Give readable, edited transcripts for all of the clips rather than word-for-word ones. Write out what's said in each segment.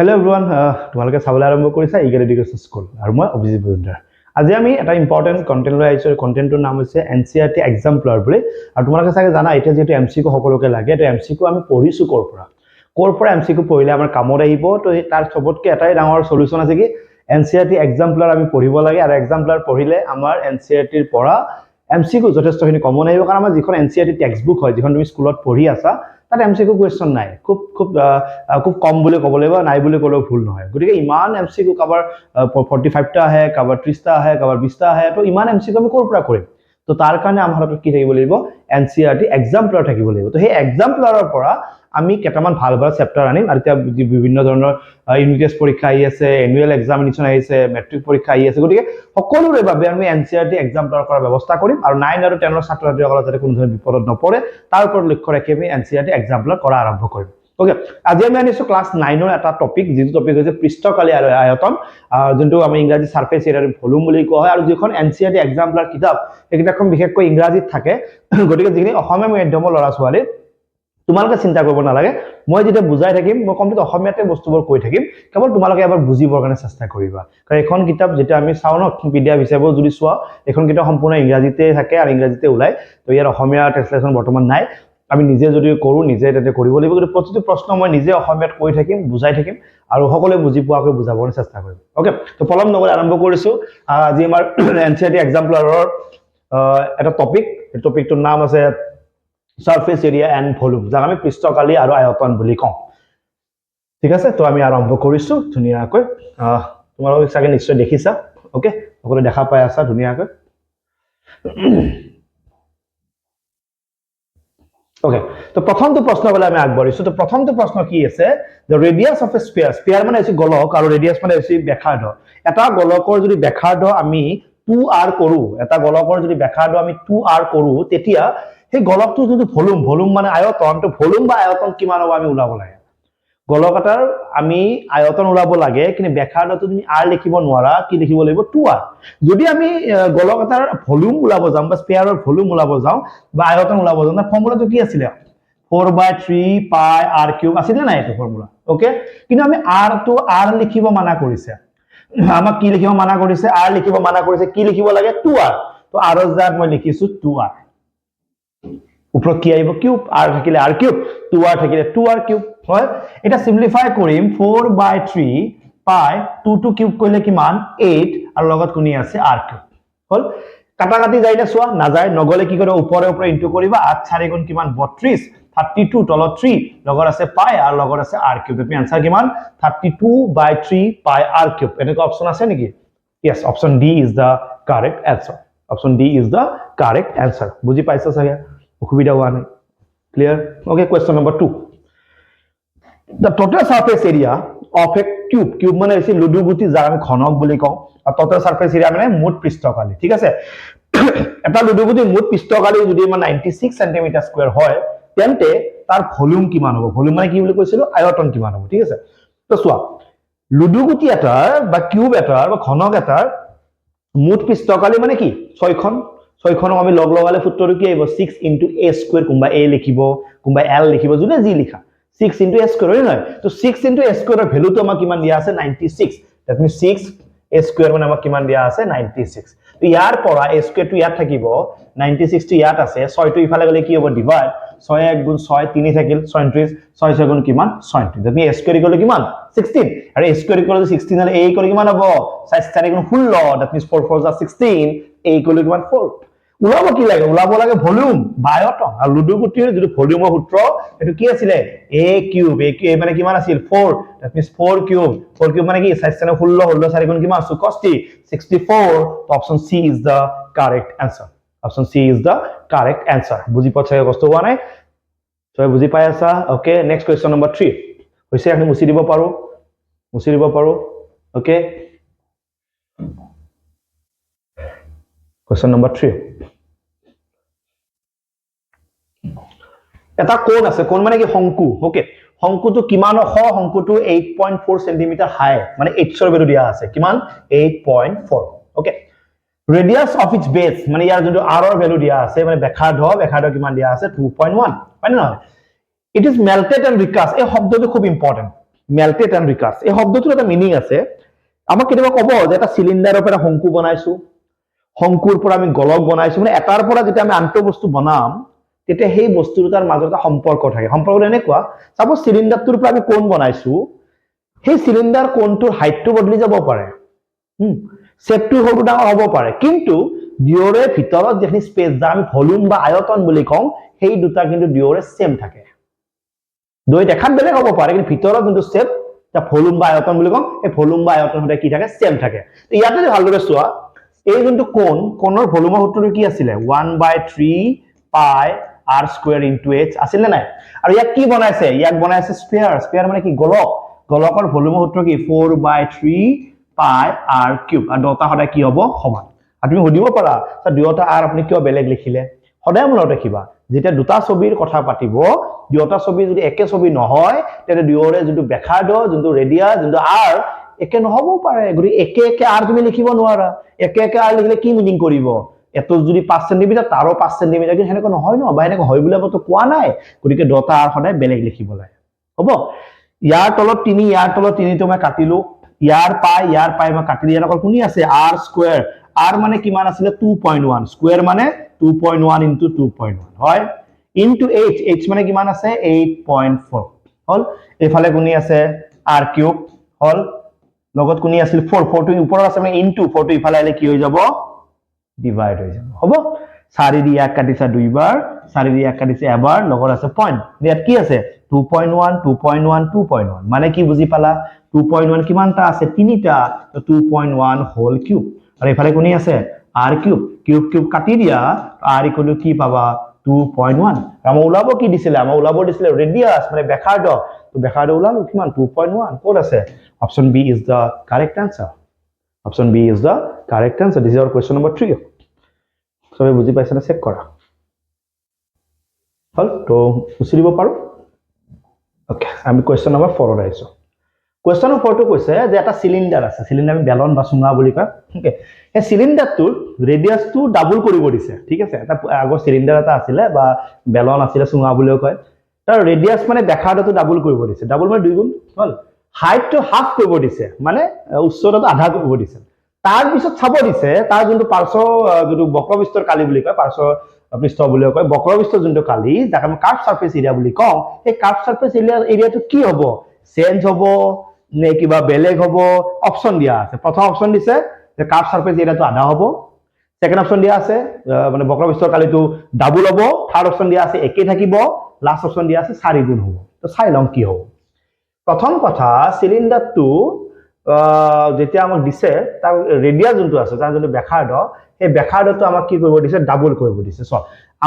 Hello everyone, তোমালোকে চাবলৈ আৰম্ভ কৰিছা ইগেল এডুকেশ্যন স্কুল আৰু মই অভিজিত বৰুৱা। আজি আমি এটা ইম্পৰ্টেন্ট কন্টেন্ট লৈ আহিছো। কন্টেন্টৰ নাম হৈছে এনসিইআৰটি এক্সাম্পলাৰ বুলি। আৰু তোমালোকে চাগে জানা এতিয়া যেটো এমসিকিউ সকলোকে লাগে, তো এমসিকিউ আমি পঢ়িছো কৰ পৰা এমসিকিউ পঢ়িলে আমাৰ কামত আহিব। তো তাৰ সবতকে এটাই ডাঙৰ সলিউশন আছে কি এনসিইআৰটি এক্সাম্পলাৰ আমি পঢ়িব লাগে। আৰু এক্সাম্পলাৰ পঢ়িলে আমাৰ এনসিইআৰটিৰ পৰা এমসিকিউ যথেষ্টখিনি কমন আহিব। কাৰণ আমাৰ যিখন এনসিইআৰটি টেক্সটবুক হয়, যিখন তুমি স্কুলত পঢ়ি আছা, তাত এমসিকিউ কোৱেশ্চন নাই, খুব কম বুলি ক'ব লাগিব, নাই বুলি ক'লেও ভুল নহয়। গতিকে ইমান এমসিকিউ কাবাৰ 45টা আহে, কাবাৰ 30টা আহে, কাবাৰ 20টা আহে। তো ইমান এমসিকিউ আমি ক'ৰ পৰা কৰিম? তো তাৰ কাৰণে আমাৰ হাতত কি থাকিব লাগিব? এনসিইআৰটি এক্সাম্পলাৰ থাকিব লাগিব। তো সেই এক্সাম্পলাৰৰ পৰা আমি কেইটামান ভাল চেপ্টাৰ আনিম। আৰু এতিয়া বিভিন্ন ধৰণৰ ইউনিট টেষ্ট পৰীক্ষা আহি আছে, এনুৱেল এক্সামিনেশ্যন আহিছে, মেট্ৰিক পৰীক্ষা আহি আছে। গতিকে সকলোৰে বাবে আমি এনসিইআৰটি এক্সাম্পলাৰ কৰাৰ ব্যৱস্থা কৰিম। আৰু 9 আৰু 10ৰ ছাত্ৰ ছাত্ৰীসকলে যাতে কোনো ধৰণৰ বিপদত নপৰে তাৰ ওপৰত লক্ষ্য ৰাখি আমি এনসিইআৰটি এক্সাম্পলাৰ কৰা আৰম্ভ কৰিম। ওকে, আজি আমি আনিছো ক্লাছ 9ৰ এটা টপিক, যিটো টপিক হৈছে পৃষ্ঠকালি আৰু আয়তন, যোনটো আমি ইংৰাজী সাৰফেস এৰিয়াৰ ভলিউম বুলি কোৱা হয়। আৰু যিখন এনসিইআৰটি এক্সাম্পলাৰ কিতাপ, এই কিতাপখন বিশেষকৈ ইংৰাজীত থাকে। গতিকে যিখিনি অসমীয়া মাধ্যমৰ ল'ৰা ছোৱালী, তোমালোকে চিন্তা কৰিব নালাগে, মই যেতিয়া বুজাই থাকিম মই কমপ্লিট অসমীয়াতে বস্তুবোৰ কৈ থাকিম, কেৱল তোমালোকে এবাৰ বুজিবৰ কাৰণে চেষ্টা কৰিবা। কাৰণ এখন কিতাপ যেতিয়া আমি চাওঁ ন, পিডিএফ হিচাপেও যদি চোৱা, এখন কিতাপ সম্পূৰ্ণ ইংৰাজীতে থাকে আৰু ইংৰাজীতে ওলায়। তো ইয়াৰ অসমীয়া ট্ৰান্সলেশ্যন বৰ্তমান নাই। আমি নিজে যদি কৰোঁ, নিজে তাতে কৰিব লাগিব। কিন্তু প্ৰতিটো প্ৰশ্ন মই নিজে অসমীয়াত কৈ থাকিম, বুজাই থাকিম, আৰু সকলোৱে বুজি পোৱাকৈ বুজাবৰ চেষ্টা কৰিম। ওকে, তো পলম নকৰি আৰম্ভ কৰিছো। আজি আমাৰ এনসিইআৰটি এক্সাম্পলাৰৰ এটা টপিক, এই টপিকটোৰ নাম আছে সাৰফেস এৰিয়া এণ্ড ভলিউম, যাক আমি পৃষ্ঠকালি আৰু আয়তন বুলি কওঁ। ঠিক আছে, তো আমি আৰম্ভ কৰিছো ধুনীয়াকৈ। তোমালোকে চাগে নিশ্চয় দেখিছা। ওকে, সকলোৱে দেখা পাই আছা ধুনীয়াকৈ। ওকে, তো প্ৰথমটো প্ৰশ্ন বলে আমি আগবাঢ়িছো। তো প্ৰথমটো প্ৰশ্ন কি আছে? The radius of A sphere. Sphere মানে হৈছে গোলক, আৰু ৰেডিয়াছ মানে হৈছে ব্যাসাৰ্ধ। এটা গোলকৰ যদি ব্যাসাৰ্ধ আমি 2r কৰো, এটা গোলকৰ যদি ব্যাসাৰ্ধ আমি 2r কৰো, তেতিয়া সেই গোলকটো যদি ভলিউম মানে আয়তন, তো ভলিউম বা আয়তন কিমান হ'ব আমি ওলাব লাগে। গোলক এটাৰ আমি আয়তন ওলাব লাগে, কিন্তু ব্যাসাৰ্ধটো তুমি r লিখিব নোৱাৰা, কি লিখিব লাগিব? 2r। যদি আমি গোলক এটাৰ ভলিউম ওলাব যাওঁ বা স্ফিয়াৰৰ ভলিউম ওলাব যাওঁ বা আয়তন ওলাব যাওঁ, তাৰ ফৰ্মুলাটো কি আছিলে? 4/3 পাই r কিউব আছিলে না এইটো ফৰ্মুলা। ওকে, কিন্তু আমি r লিখিব মানা কৰিছে। আমাক কি লিখিব মানা কৰিছে? r লিখিব মানা কৰিছে। কি লিখিব লাগে? 2r। তো r ৰ জাত মই লিখিছো 2r। উপৰত কি আহিব? কিউব। r থাকিলে r কিউব, 2r থাকিলে 2r কিউব। হয়, এটা সিম্পলিফাই কৰিম। 4/3 পাই 2 টু কিউব কৰিলে কিমান? 8, আৰু লগত কোনি আছে? r cube. হল, কাটা কাটি যায় না? চোৱা নাযায়, নগলে কি কৰিবা? ওপৰে ওপৰে ইনটু কৰিবা। 8 4 গুণ কিমান? 32, 32 তলত 3, লগত আছে পাই আৰু লগত আছে r কিউব। তুমি আনসাৰ কিমান? 32/3 পাই r কিউব। এনেকুৱা অপশন আছে নেকি? yes, option d is the correct answer. Option d is the correct answer. বুজি পাইছা চাগে? অসুবিধা হোৱা নাই? Clear? Okay, question number 2. The total surface area of a cube, cube মানে হৈছে লুডুগুটি, যাক আমি ঘনক বুলি কওঁ। আৰু total surface area মানে মুঠ পৃষ্ঠকালি। ঠিক আছে, এটা লুডুগুটি মুঠ পৃষ্ঠকালি যদি 96 সেন্টিমিটাৰ স্কয়াৰ হয়, তেন্তে তাৰ ভলিউম কিমান হ'ব? ভলিউম মানে কি বুলি কৈছিলো? আয়তন কিমান হ'ব? ঠিক আছে, তো চোৱা, লুডুগুটি এটাৰ বা কিউব এটাৰ বা ঘনক এটাৰ মুঠ পৃষ্ঠকালি মানে কি? 6খন। 6খনক আমি লগ লগালে সূত্ৰটো কি আহিব? 6 * a²। কোনবা a লিখিব, কোনবা l লিখিব, যোনে যি লিখা। 6 * a², হয় নহয়? তো 6 * a² ৰ ভ্যালুটো আমাক কিমান দিয়া আছে? 96। দ্যাট মিন্স 6 a² মানে আমাক কিমান দিয়া আছে? 96। তো ইয়াৰ পৰা a² টো ইয়াত থাকিব, 96 টো ইয়াত আছে, 6 টো ইফালে গলে কি হ'ব? ডিভাইড। 6 * 1 * 6, 3 থাকিল 37, 6 * 6 গুণ কিমান? 37। দ্যাট মিন্স a² = কিমান? 16। আৰু a² = 16 হলে a = কিমান হ'ব? 4 * 4 = 16। দ্যাট মিন্স 4 * 4 = 16, a = কিমান? 4। ওলাব কি লাগে? ওলাব লাগে ভলিউম বা আয়তন। আৰু লুডুগুটিৰ যিটো ভলিউমৰ সূত্র, এটো কি আছিল? a cube. a মানে কিমান আছিল? 4। That means 4 cube. 4 কিউব মানে কি? 4 * 4 = 16, 16 * 4 গুণ কিমান? 64, 64। তো option C is the correct answer. Option C is the correct answer. বুজি পাইছা? কষ্ট হোৱা নাই? সবাই বুজি পাই আছা? ওকে, নেক্সট কোয়েশ্চন নম্বৰ 3 হৈছে, আমি মুছি দিব পাৰো, মুছি দিব পাৰো। Okay, question number 3। এটা কোণ আছে, কোণ মানে কি? শংকু। ওকে, শংকুটো কিমান ওখ? শংকুটো 8.4 সেন্টিমিটাৰ হাই, মানে h ৰ ভ্যালু দিয়া আছে কিমান? 8.4। ওকে, ৰেডিয়াস অফ ইটস বেস মানে ইয়াৰ যোনটো r ৰ ভ্যালু দিয়া আছে, মানে ব্যাসাৰ্ধ কিমান দিয়া আছে? 2.1, হয় না নহয়? It is melted and recast. এই শব্দটো খুব ইম্পৰ্টেন্ট। মেল্টেড এণ্ড ৰিকাষ্ট এই শব্দটোৰ এটা মিনিং আছে আমাক কেতিয়াবা ক'ব যে এটা চিলিণ্ডাৰৰ পৰা শংকু বনাইছো শংকুৰ পৰা আমি গোলক বনাইছো মানে এটাৰ পৰা যেতিয়া আমি আনটো বস্তু বনাম তেতিয়া সেই বস্তু দুটাৰ মাজত এটা সম্পৰ্ক থাকে সম্পৰ্কটো এনেকুৱা সাপোজ চিলিণ্ডাৰটোৰ পৰা আমি কোণ বনাইছো সেই চিলিণ্ডাৰ কোণটোৰ হাইটটো বদলি যাব পাৰে শেপটো সৰু ডাঙৰ হ'ব পাৰে কিন্তু দুয়োৰে ভিতৰত যেখিনি স্পেচ যা আমি ভলিউম বা আয়তন বুলি কওঁ সেই দুটা কিন্তু দুয়োৰে সেম থাকে দুই দেখাত বেলেগ হ'ব পাৰে কিন্তু ভিতৰত যোনটো শেপ তা ভলিউম বা আয়তন বুলি কওঁ এই ভলিউম বা আয়তন হতে কি থাকে সেম থাকে তো ইয়াতে যদি ভালদৰে চোৱা এই যোনটো কোণৰ ভলিউমৰ সূত্ৰটো কি আছিল 1/3 পাই r স্কয়াৰ ইনটু h আছিল নাই আৰু ইয়াক কি বনাইছে ইয়াক বনাইছে স্ফিয়াৰ মানে কি গোলক গোলকৰ ভলিউমৰ সূত্ৰ কি 4/3 পাই r কিউব আৰু দুটা সদায় কি হ'ব সমান আৰু তুমি সুধিব পাৰা স্যাৰ দুটা r আপুনি কিয় বেলেগ লিখিলে সদায় মনত ৰাখিবা যেতিয়া দুটা ছবিৰ কথা পাতিব দুটা ছবি যদি একে ছবি নহয় তেনে দুয়োৰে যোনটো ব্যাসাৰ্ধ যোনটো ৰেডিয়াস যোনটো r একে নহব পাৰে গৰি একে একে r তুমি লিখিব নোৱাৰা একে একে r লিখিলে কি মিনিং কৰিব এত যদি 5 সেমি তাৰো 5 সেমি কিন্তু হেনেকৈ নহয় ন বা হেনেকৈ হয় বুলি তো কোৱা নাই গৰিকে দুটা r সদায় বেলেগ লিখিব লাগে হ'ব ইয়াৰ তলত 3 ইয়াৰ তলত 3 তো মই কাটিলো ইয়াৰ পাই মই কাটিলি ইয়াৰ অকল কোনি আছে r স্কয়াৰ r মানে কিমান আছিল 2.1 স্কয়াৰ মানে 2.1 into 2.1 হয় into h মানে কিমান আছে 8.4 হল এফালে কোনি আছে r কিউব হল লগত কোনি আছিল 4 to ওপৰত আছে মানে into 4 to ইফালে আলে কি হৈ যাব ডিভাইড হৈ যাব হ'ব 4 দি 1 কাটিছা দুইবাৰ 4 দি 1 কাটিছে এবাৰ লগত আছে পইণ্ট ইয়াত কি আছে 2.1 মানে কি বুজি পালা 2.1 কিমানটা আছে তিনিটা তো 2.1 হোল কিউব আৰু ইফালে কোনি আছে r কিউব কাটি দিয়া r ইকুয়াল কি পাবা 2.1 আমা ওলাব কি দিছিলে আমা ওলাব দিছিলে ৰেডিয়াস মানে ব্যাসাৰ্ধ তো ব্যাসাৰ্ধ ওলালো কিমান 2.1 কোড আছে option B is the correct answer option B is the correct answer this is our question number 3 সবে বুজি পাইছে না চেক কৰা হল তো উছৰিব পাৰো ওকে আমি কোশ্চেন নাম্বার 4 ত আইছো কোশ্চেন নাম্বার 4 টো কৈছে যে এটা সিলিন্ডার আছে সিলিন্ডার আমি বেলন বা চুঙা বুলি কয় ওকে এই সিলিন্ডাৰটোৰ ৰেডিয়াসটো ডাবল কৰিব দিছে ঠিক আছে এটা আগৰ সিলিন্ডাৰ এটা আছিল বা বেলন আছিল চুঙা বুলিও কয় তাৰ ৰেডিয়াস মানে ব্যাসাৰ্ধটো ডাবল কৰিব দিছে ডাবল মানে দুই গুণ হল হাইটটো হাফ কৰিব দিছে মানে উচ্চতাটো আধা কৰিব দিছে তাৰ পিছত চাব দিছে তাৰ যোনটো পাৰ্শ্ব যোনটো বক্ৰপৃষ্ঠৰ কালি বুলি কয় পাৰ্শ্ব পৃষ্ঠ বুলি কয় বক্ৰপৃষ্ঠৰ যোনটো কালি যাক আমি কাৰ্ভ সাৰফেস এৰিয়া বুলি কওঁ এই কাৰ্ভ সাৰফেস এৰিয়াটো কি হ'ব চেঞ্জ হ'ব নে কিবা বেলেগ হ'ব অপচন দিয়া আছে প্ৰথম অপচন দিছে যে কাৰ্ভ সাৰফেস এৰিয়াটো আধা হ'ব সেকেন্ড অপচন দিয়া আছে মানে বক্ৰপৃষ্ঠৰ কালিটো ডাবল হ'ব থাৰ্ড অপচন দিয়া আছে একে থাকিব লাস্ট অপচন দিয়া আছে 4 গুণ হ'ব তো চাই লওঁ কি হ'ব প্ৰথম কথা সিলিন্ডাৰটো যেতিয়া আমাক দিছে তাৰ ৰেডিয়াস যোনটো আছে তাৰ যোনটো ব্যাসাৰ্ধ এই ব্যাসাৰ্ধটো আমাক কি কৰিব দিছে ডাবল কৰিব দিছে সো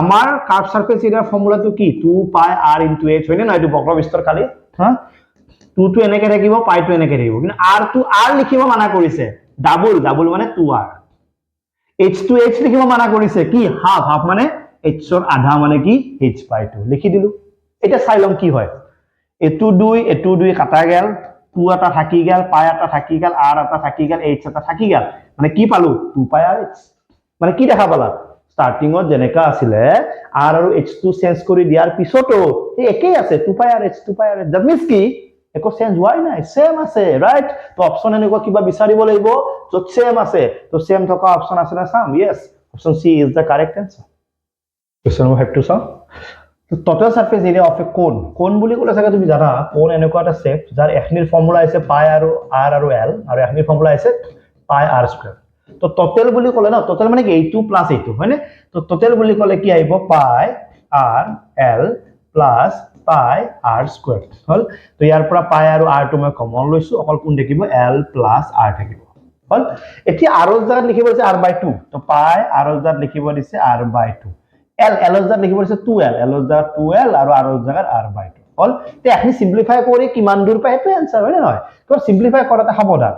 আমাৰ কাৰ্ভ সাৰফেস এৰিয়াৰ ফৰ্মুলাটো কি 2 পাই r * h হয়নে না এটো বক্ৰপৃষ্ঠৰ কালি হা 2 টো এনেকে থাকিব পাই টো এনেকে থাকিব কিন্তু r টো r লিখিব মানা কৰিছে ডাবল মানে 2r h to h লিখিব মানা কৰিছে কি হাফ মানে h ৰ আধা মানে কি h/2 লিখি দিলু এটা চাই লম কি হয় এটু দুই কাটা গেল 2 এটা থাকি গেল পাই এটা থাকি গেল r এটা থাকি গেল h এটা থাকি গেল মানে কি পালো 2 পাই r h মানে কি দেখা পালা স্টার্টিংত জেনেকা আছিলে r আৰু h টো চেঞ্জ কৰি দিয়াৰ পিছতো এই একেই আছে 2 পাই r h দ্যাট মিন্স কি একো চেঞ্জ হোৱাই নাই সেম আছে ৰাইট তো অপচন এনেকুৱা কিবা বিচাৰিব লাগিব যত সেম আছে তো সেম থকা অপচন আছে না সাম yes option c is the correct answer question number 5 চাও তো টোটাল সারফেস এরিয়া অফ এ কোন বুলি ক'লে চাগে তুমি জানা কোন এনেকুৱা এটা শেপ যাৰ এখনিৰ ফৰ্মুলা আছে পাই আৰু r আৰু l আৰু এখনিৰ ফৰ্মুলা আছে পাই r স্কয়ার তো টোটাল বুলি ক'লে না টোটাল মানে কি a2 + a2 হয়নে তো টোটাল বুলি ক'লে কি আহিব পাই r l plus pi r square হল তো ইয়াৰ পৰা পাই আৰু r টো মই কমন লৈছো অকল কোন দেখিব l প্লাস r থাকিব হল এতিয়া r ৰ জাগাত লিখিব আছে r/2 তো পাই r ৰ জাগাত লিখিব দিছে r/2 l ৰ জাগাত লিখিব দিছে 2l l ৰ জাগাত 2l আৰু r ৰ জাগাত r/2 হল তে এখনি সিম্পলিফাই কৰি কিমান দূৰ পায় এটো आंसर হয় নহয় তো সিম্পলিফাই কৰাটা সাৱধান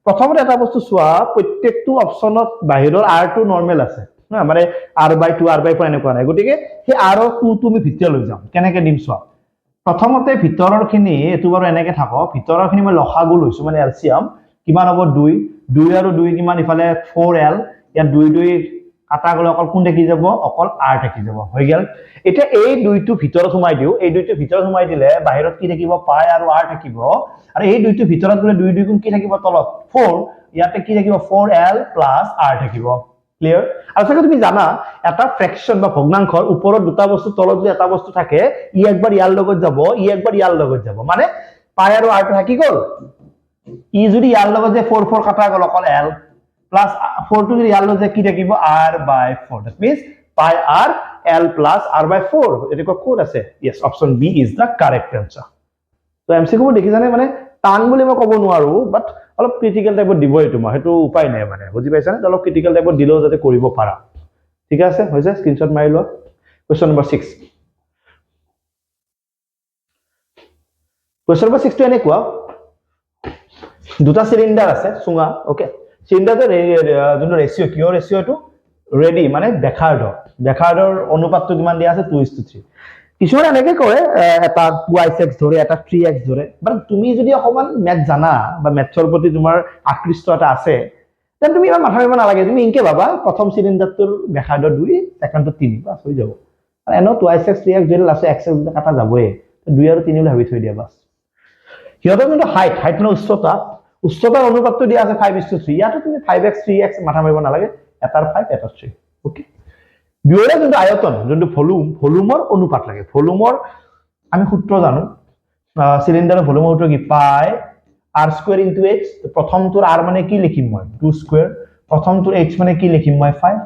প্ৰথমতে এটা বস্তু চোৱা প্ৰত্যেকটো অপচনত বাহিৰৰ r টো নৰমাল আছে না মানে r/2 r/4 এনেকুৱা নাই গতিকে সেই r ৰ 2 তুমি ভিতৰত লৈ যাম কেনেকে দিম চোৱা প্ৰথমতে ভিতৰৰ খিনি এটো বাৰু এনেকে থাকো ভিতৰৰ খিনি মই লসাগু লৈছো মানে এলসিয়াম কিমান হ'ব 2 আৰু 2 কিমান ইফালে 4l ইয়া 2 2 কাটা গলে অকল কোন থাকি যাব অকল r থাকি যাব হৈ গেল এটা এই দুইটো ভিতৰত সোমাই দিও এই দুইটো ভিতৰত সোমাই দিলে বাহিৰত কি থাকিব পাই আৰু r থাকিব আৰু এই দুইটো ভিতৰত গলে দুই দুই গুণ কি থাকিব তলত 4 ইয়াতে কি থাকিব 4l + r থাকিব ক্লিয়াৰ আৰু চাগে তুমি জানা এটা ফ্ৰেকশন বা ভগ্নাংশৰ ওপৰত দুটা বস্তু তলত যদি এটা বস্তু থাকে ই একবাৰ ইয়াৰ লগত যাব ই একবাৰ ইয়াৰ লগত যাব মানে পাই আৰু r থাকি গল ই যদি ইয়াৰ লগত যে 4 4 কাটা গল অকল l plus 4 to the l যে কি থাকিব r/4 that means pi r l plus r/4 এটা কোড আছে yes option b is the correct answer so mcq দেখি জানে মানে টান বুলি মই কব নোৱাৰো বাট অলপ ক্ৰিটিক্যাল টাইপত দিব এটো মই হেতু উপায় নাই মানে বুজি পাইছা না অলপ ক্ৰিটিক্যাল টাইপত দিলেও যাতে কৰিব পাৰা ঠিক আছে হৈছে স্ক্ৰিনশ্বট মাৰি লোৱা question number 6 question number 6 টো এনে কোৱা দুটা সিলিন্ডাৰ আছে সুঙা ওকে সিলিন্ডাৰৰ যোনটো ৰেশিও কিয় ৰেশিওটো ৰেডি মানে বেখাৰ্ডৰ অনুপাতটো কিমান দিয়া আছে 2:3 কিছুমান এনেকে কৰে এটা 2x ধৰে এটা 3x ধৰে বাট তুমি যদি অকমান ম্যাথ জানা বা ম্যাথৰ প্ৰতি তোমাৰ আকৃষ্ট এটা আছে তেন তুমি ইমান মাথা মাৰিব নালাগে তুমি ইনকে ভাবা প্ৰথম সিলিন্ডাৰটোৰ বেখাৰ্ডৰ 2 সেকেন্ডটো 3 বাস হৈ যাব আৰু এনো 2x 3x যদি লাষ্টে x কাটা যাবই 2 আৰু 3 লৈ ভাবি থৈ দিয়া বাস হিয়তৰ কিন্তু হাইট মানে উচ্চতাৰ অনুপাতটো দিয়া আছে 5:3 ইয়াতো তুমি 5x 3x মাথা মাৰিব নালাগে এটাৰ 5 এটাৰ 3 ওকে দুয়োৰে কিন্তু আয়তন যোনটো ভলিউমৰ অনুপাত লাগে ভলিউমৰ আমি সূত্ৰ জানো সিলিন্ডাৰৰ ভলিউমৰ সূত্ৰ কি পাই r² * h প্ৰথমটোৰ r মানে কি লিখিম মই 2² প্ৰথমটোৰ h মানে কি লিখিম মই 5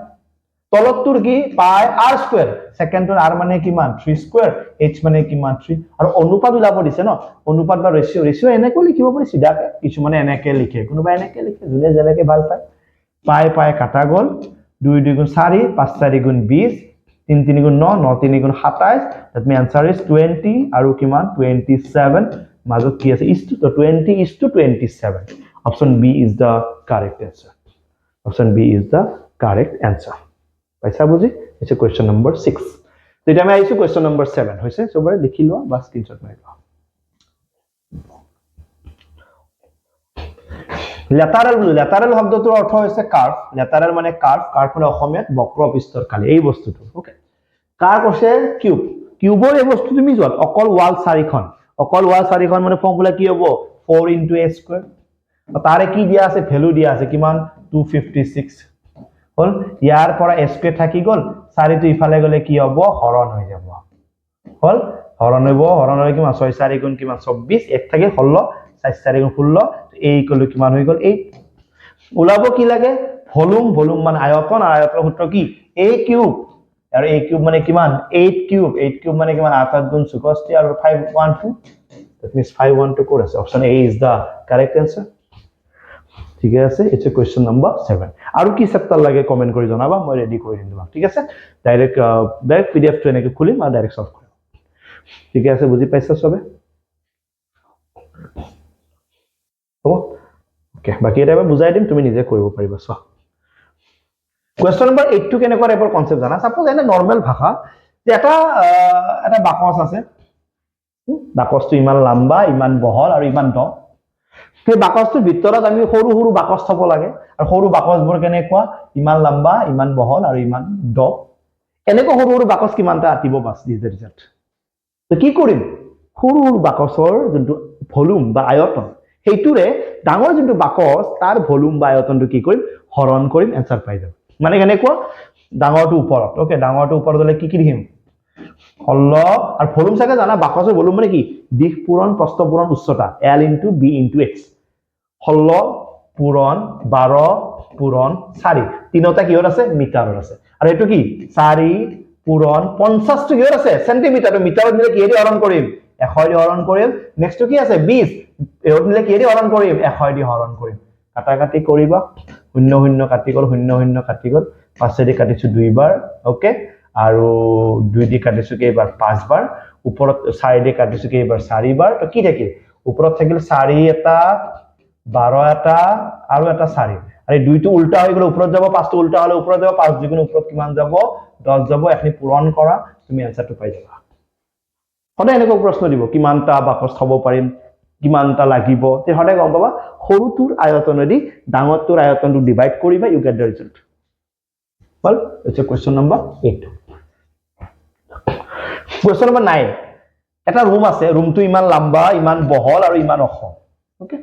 তলতটোৰ কি পাই r² সেকেন্ডটোৰ r মানে কিমান 3² h মানে কিমান 3 আৰু অনুপাত উলাব দিছে ন অনুপাত বা ৰেশিও এনেকৈ লিখিব পাৰি সিধাকে কিছু মানে এনেকৈ লিখে কোনোবা এনেকৈ লিখে যোনে যেনেকৈ ভাল পায় পাই কাটা গল 2 2 গুণ 4 5 4 গুণ 20 3 3 গুণ 9 9 3 গুণ 27 that means answer is 20 আৰু কিমান 27 মাজত কি আছে is to 20:27 option b is the correct answer option b is the correct answer পাইছা বুজি it's question number 6 তেতিয়া আমি আইছো question number 7 হৈছে সবৰে দেখি লোৱা বা স্ক্ৰিনশ্বট মাৰি লোৱা লেটাৰেল শব্দটোৰ অৰ্থ হৈছে কাৰ্ভ লেটাৰেল মানে কাৰ্ভ মানে অসমীয়াত বক্ৰপৃষ্ঠৰ কালি এই বস্তুটো ওকে কাৰ্ভ হৈছে কিউবৰ এই বস্তু তুমি যোৱা অকল ওয়াল চাৰিখন মানে ফৰ্মুলা কি হ'ব 4 * a² তাৰে কি দিয়া আছে ভ্যালু দিয়া আছে কিমান 256 হল ইয়াৰ পৰা a² থাকি গল 4 টো ইফালে গলে কি হ'ব হৰণ হৈ যাব হল হৰণ হৈ কিমান 6 4 গুণ কিমান 24 এক থাকে 16 4 4 গুণ 16 এই ইকুয়াল কিমান হৈ গল 8 ওলাব কি লাগে ভলিউম মানে আয়তন আৰু আয়তনৰ সূত্ৰ কি a কিউব আৰু a কিউব মানে কিমান 8 কিউব মানে কিমান 8 গুণ 64 আৰু 512 that means 512 কোড আছে option a is the correct answer ঠিক আছে it's a question number 7 আৰু কি চেপ্টাৰ লাগে কমেন্ট কৰি জনাবা মই ৰেডি কৰি দিম তোমাক ঠিক আছে ডাইৰেক্ট pdf টো এনেকৈ খুলিম আৰু ডাইৰেক্ট সলভ কৰিম ঠিক আছে বুজি পাইছা সবে ওকে বাকি এটা বুজাই দিম তুমি নিজে কৰিব পাৰিবা সো question number 8 টো কেনেকুৱা টাইপৰ কনসেপ্ট জানা সাপোজ এনে নরমাল ভাষা যে এটা বাকস আছে বাকসটো ইমান লম্বা ইমান বহল আৰু ইমান দ সেই বাকসটোৰ ভিতৰত আমি সৰু সৰু বাকস থব লাগে আৰু সৰু বাকসবোৰ কেনেকুৱা ইমান লম্বা ইমান বহল আৰু ইমান দ এনেকুৱা সৰু সৰু বাকস কিমানটা আতিব বাস দিজ ৰিজাল্ট তো কি কৰিম সৰু সৰু বাকসৰ যোনটো ভলিউম বা আয়তন হেতুৰে ডাঙৰ যোনটো বাকস তাৰ ভলিউম বা আয়তনটো কি কৰিম হৰণ কৰিম এনসাৰ পাই যাব মানে কেনেকুৱা ডাঙৰটো ওপৰত ওকে ডাঙৰটো ওপৰত হলে কি লিখিম 16 আৰু ভলিউম চাগে জানা বাকসৰ ভলিউম মানে কি দিশ পূৰণ প্ৰস্থ পূৰণ উচ্চতা l * b * x 16 পূৰণ 12 পূৰণ 4 তিনটা কিহৰ আছে মিটাৰৰ আছে আৰু এটো কি 4 পূৰণ 50 টো কিহৰ আছে সেন্টিমিটাৰ মিটাৰত দিলে কি হৰণ কৰিম 100 দি হৰণ কৰিম নেক্সট কি আছে 20 এহত দিলে কি হৰণ কৰিম 100 দি হৰণ কৰিম কাটাকাটি কৰিবা 0 0 কাটি গল 0 0 কাটি গল 5 দি কাটিছো দুইবাৰ ওকে আৰু 2 দি কাটিছো কেইবাৰ 5 বাৰ ওপৰত 4 দি কাটিছো কেইবাৰ 4 বাৰ তো কি থাকিল ওপৰত থাকিল 4 এটা 12 এটা আৰু এটা 4 আৰু এই দুইটো উল্টা হৈ গল ওপৰত যাব 5 টো উল্টা হলে ওপৰত যাব 5 দুগুণ ওপৰত কিমান যাব 10 যাব এখনি পূৰণ কৰা তুমি আনসাৰটো পাই যাবা হনে এনেকৈ প্ৰশ্ন দিব কিমানটা বাকস থব পাৰিম কিমানটা লাগিব তে হনে গম পাবা সৰুটোৰ আয়তনেদি ডাঙৰটোৰ আয়তনটো ডিভাইড কৰিবা you get the result Well, it's a question number 8. Question number 9. এটা রুম আছে, রুমটো ইমান লম্বা, ইমান বহল আৰু ইমান ওখ। ওকে,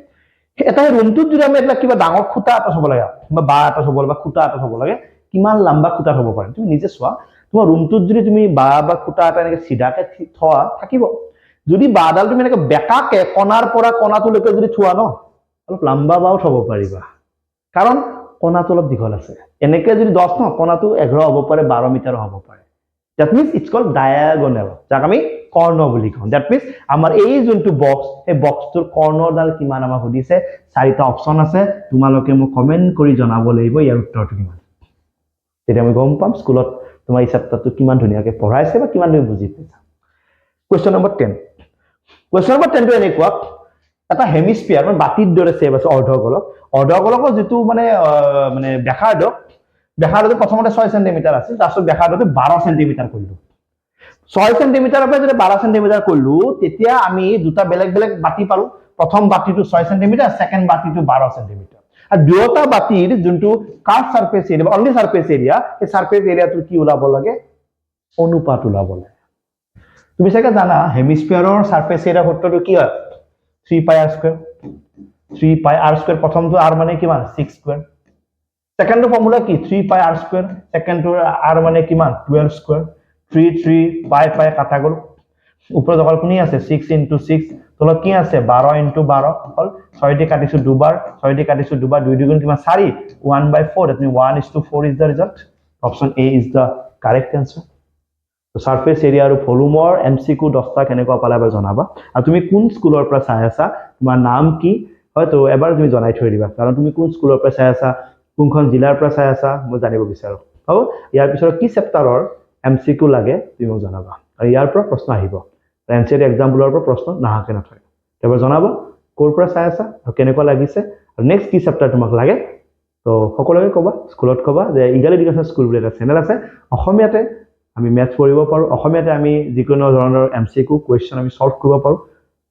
এটা ৰুমটোত যদি আমি এটা কিবা ডাঙৰ খুঁটা এটা থব লাগে বা বাঁহ এটা থব লাগে বা খুঁটা এটা থব লাগে, কিমান লম্বা খুঁটা থব পাৰে তুমি নিজে চোৱা। তোমাৰ ৰুমটোত যদি তুমি বাঁহ বা খুঁটা এটা এনেকে চিধাকে থোৱা থাকিব। যদি বাঁহডাল তুমি এনেকে বেকাকে কণাৰ পৰা কণাটোলৈকে যদি থোৱা ন, অলপ লম্বা বাঁহও থব পাৰিবা, কাৰণ কণাটো অলপ দীঘল আছে। এনেকে যদি 10 ন, কণাটো 11 হ'ব পাৰে, 12 মিটাৰ হ'ব পাৰে। That means it's called diagonal, যাক আমি কৰ্ণ বুলি কওঁ। That means আমাৰ এই যোনটো বক্স, এই বক্সটোৰ কৰ্ণৰডাল কিমান আমাক সুধিছে। 4টা অপচন আছে, তোমালোকে মোক কমেন্ট কৰি জনাব লাগিব ইয়াৰ উত্তৰটো কিমান। তেতিয়া আমি গম পাম স্কুলত তোমাৰ এই চেপ্টাৰটো কিমান ধুনীয়াকৈ পঢ়াইছে বা কিমান তুমি বুজি পাইছা। Question number 10। কুৱেশ্যন নম্বৰ 10টো এনেকুৱা, এটা হেমিস্ফিয়াৰ মানে বাতিৰ দৰে চেপ আছে অৰ্ধগোলক। অৰ্ধগোলকৰ যিটো মানে ব্যাসাৰ্ধ প্ৰথমতে 6 সেন্টিমিটাৰ আছিল, তাৰপিছত ব্যাসাৰ্ধটো 12 সেন্টিমিটাৰ কৰিলো। 6 সেন্টিমিটাৰৰ পৰা যদি 12 সেন্টিমিটাৰ কৰিলো, তেতিয়া আমি দুটা বেলেগ বেলেগ বাতি পালো। প্ৰথম বাতিটো 6 সেন্টিমিটাৰ, সেকেন্ড বাতিটো 12 সেন্টিমিটাৰ। আৰু দুয়োটা বাতিৰ যোনটো curve surface area, only surface area, এই সাৰফেস এৰিয়াটো কি ওলাব লাগে? অনুপাত ওলাব লাগে। তুমি চাগে জানা হেমিস্ফিয়াৰৰ সাৰফেস এৰিয়া সূত্ৰটো কি হয়? 3 পাই r স্কয়াৰ। 3 পাই r স্কয়াৰ, প্ৰথমটো r মানে কিমান? 6 স্কয়াৰ। সেকেন্ডৰ ফৰ্মুলা কি? 3 পাই r স্কয়াৰ। সেকেন্ডৰ r মানে কিমান? 12 স্কয়াৰ। 3 3 পাই পাই কাটা গল। ওপৰত অকল কোনি আছে? 6 * 6। তলত কি আছে? 12 * 12 হল। 6 দি কাটিছো দুবাৰ, 6 দি কাটিছো দুবাৰ, 2 2 গুণ কিমান? 4। 1/4, that means 1:4 is the result. Option A is the correct answer. তো সারফেস এরিয়া আৰু ভলিউমৰ এমসিকিউ 10টা কেনেকুৱা পালা বা জনাবা। আৰু তুমি কোন স্কুলৰ পৰা চাই আছা, তোমাৰ নাম কি, হয়তো এবাৰ তুমি জনাই থৈ দিবা, কাৰণ তুমি কোন স্কুলৰ পৰা চাই আছা, কোনখন জিলাৰ পৰা চাই আছা, মই জানিব বিচাৰো। হ'ব, ইয়াৰ পিছত কি চেপ্টাৰৰ এমসিকিউ লাগে তুমি মোক জনাবা, আৰু ইয়াৰ পৰা প্ৰশ্ন আহিব। এনচিআৰটি এক্সাম্পলৰ পৰা প্ৰশ্ন নাহাকে নাথাকে। এবাৰ জনাবা ক'ৰ পৰা চাই আছা আৰু কেনেকুৱা লাগিছে, আৰু নেক্সট কি চেপ্টাৰ তোমাক লাগে। তো সকলোকে ক'বা, স্কুলত ক'বা যে ইগাল এডুকেশ্যন স্কুল বুলি এটা চেনেল আছে, অসমীয়াতে আমি মেথছ পঢ়িব পাৰোঁ, অসমীয়াতে আমি যিকোনো ধৰণৰ এমসিকিউ কুৱেশ্যন আমি সলভ কৰিব পাৰোঁ।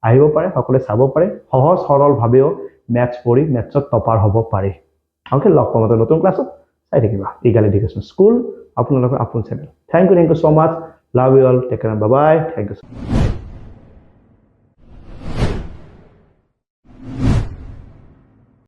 আহিব পাৰে, সকলোৱে চাব পাৰে, সহজ সৰলভাৱেও মেথছ পঢ়ি মেথছত টপাৰ হ'ব পাৰে। ওকে, লগ পাম নতুন ক্লাছত, চাই থাকিবা ইগাল এডুকেশ্যন স্কুল, আপোনালোকৰ আপোন channel. Thank you so' much, love you all, take care, bye bye, thank U.